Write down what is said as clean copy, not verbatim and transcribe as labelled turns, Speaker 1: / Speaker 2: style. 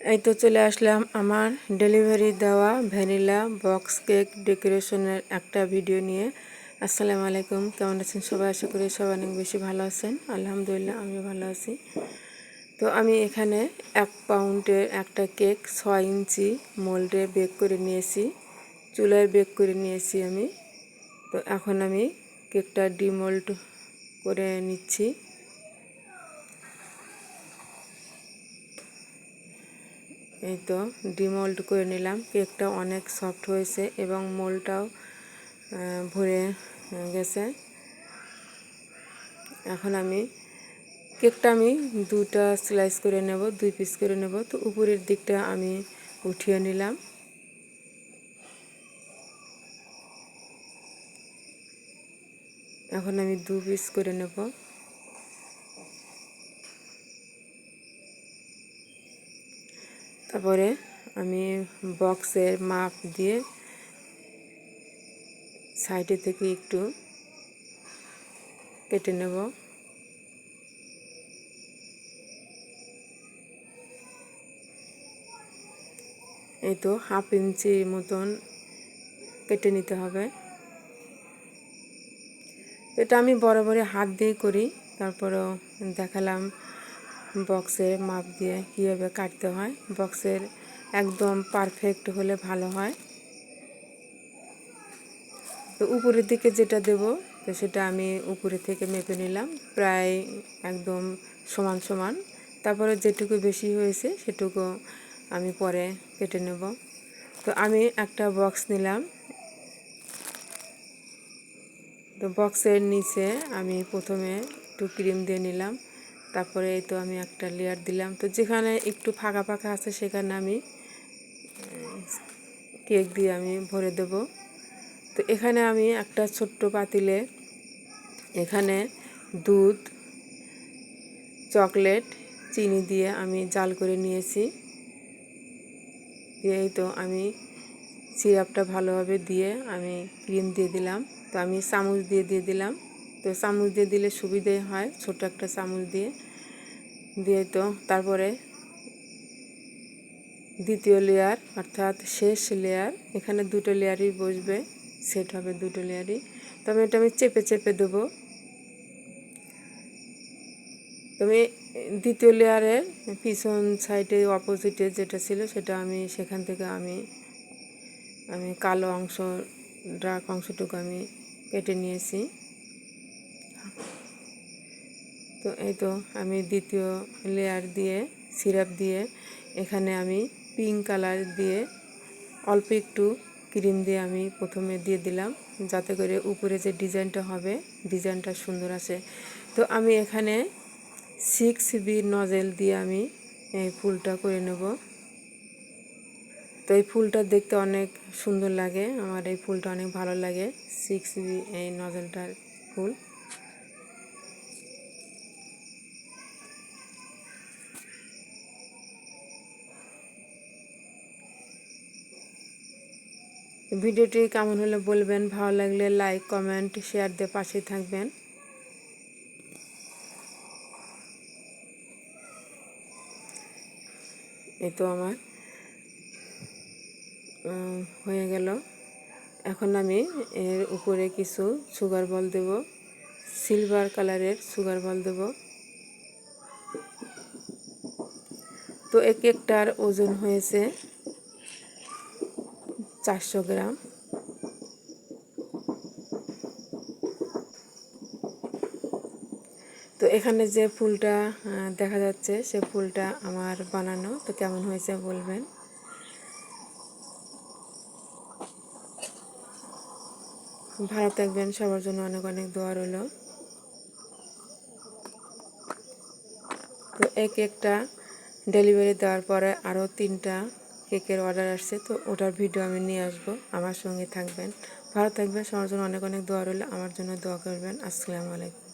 Speaker 1: এই তো চলে আসলাম আমার ডেলিভারি দেওয়া ভ্যানিলা বক্স কেক ডেকোরেশনের একটা ভিডিও নিয়ে। আসসালামু আলাইকুম, কেমন আছেন সবাই? আশা করি সবাই অনেক বেশি ভালো আছেন। আলহামদুলিল্লাহ আমি ভালো আছি। তো আমি এখানে 1 পাউন্ডের একটা কেক 6 ইঞ্চি মোল্ডে বেক করে নিয়েছি, চুলায় বেক করে নিয়েছি আমি। তো এখন আমি কেকটা ডিমোল্ড করে নিচ্ছি। এই তো ডিমোল্ড করে নিলাম। কেকটা অনেক সফট হয়েছে এবং মোল্ডটাও ভরে গেছে। এখন আমি কেকটা 2টা স্লাইস করে নেব, 2 পিস করে নেব। তো উপরের দিকটা আমি উঠিয়ে নিলাম। এখন আমি 2 পিস করে নেব। তারপরে আমি বক্সের মাপ দিয়ে সাইডে থেকে একটু কেটে নেব। এই তো 1/2 ইঞ্চি মতন কেটে নিতে হবে। এটা আমি বরাবরই হাত দিয়ে করি, তারপরেও দেখালাম বক্সের মাপ দিয়ে কীভাবে কাটতে হয়। বক্সের একদম পারফেক্ট হলে ভালো হয়। তো উপরের দিকে যেটা দেব, তো সেটা আমি উপরে থেকে মেপে নিলাম, প্রায় একদম সমান সমান। তারপরে যেটুকু বেশি হয়েছে সেটুকু আমি পরে কেটে নেব। তো আমি একটা বক্স নিলাম। তো বক্সের নিচে আমি প্রথমে একটু ক্রিম দিয়ে নিলাম। তারপরে এই তো আমি একটা লেয়ার দিলাম। তো যেখানে একটু ফাঁকা ফাঁকা আছে সেখানে আমি কেক দিয়ে আমি ভরে দেব। তো এখানে আমি একটা ছোট্ট পাতিলে এখানে দুধ, চকলেট, চিনি দিয়ে আমি জাল করে নিয়েছি। দিয়ে এই তো আমি সিরাপটা ভালোভাবে দিয়ে আমি ক্রিম দিয়ে দিলাম। তো আমি চামচ দিয়ে দিলাম। তো চামচ দিয়ে দিলে সুবিধে হয়, ছোট একটা চামচ দিয়ে তো তারপরে দ্বিতীয় লেয়ার অর্থাৎ শেষ লেয়ার, এখানে 2টো লেয়ারই বসবে, সেট হবে 2টো লেয়ারই। তবে এটা আমি চেপে চেপে দেবো। তবে দ্বিতীয় লেয়ারের পিছন সাইডে অপোজিটে যেটা ছিল সেটা আমি সেখান থেকে আমি কালো অংশ, ডার্ক অংশটুকু আমি কেটে নিয়েছি। তো এই তো আমি দ্বিতীয় লেয়ার দিয়ে সিরাপ দিয়ে এখানে আমি পিঙ্ক কালার দিয়ে অল্প একটু ক্রিম দিয়ে আমি প্রথমে দিয়ে দিলাম, যাতে করে উপরে যে ডিজাইনটা হবে ডিজাইনটা সুন্দর আসে। তো আমি এখানে 6B নজেল দিয়ে আমি এই ফুলটা করে নেব। তো এই ফুলটা দেখতে অনেক সুন্দর লাগে, আমার এই ফুলটা অনেক ভালো লাগে, 6B এই নজেলটার ফুল। ভিডিওটি কেমন হলে বলবেন, ভালো লাগলে লাইক, কমেন্ট, শেয়ার দিয়ে পাশে থাকবেন। এই তো আমার হয়ে গেল। এখন আমি এর উপরে কিছু সুগার বল দেব, সিলভার কালারের সুগার বল দেব। তো এই কেকটার ওজন হয়েছে 400 গ্রাম। তো এখানে যে ফুলটা দেখা যাচ্ছে সে ফুলটা আমার বানানো। তো কেমন হয়েছে বলবেন। ভালো থাকবেন, সবার জন্য অনেক অনেক দোয়া রইল। তো এই কেকটা ডেলিভারি দেওয়ার পরে আরও 3টা কেকের অর্ডার আসছে। তো ওটার ভিডিও আমি নিয়ে আসবো, আমার সঙ্গে থাকবেন। ভালো থাকবেন, সবার জন্য অনেক অনেক দোয়া রইল। আমার জন্য দোয়া করবেন। আসসালামু আলাইকুম।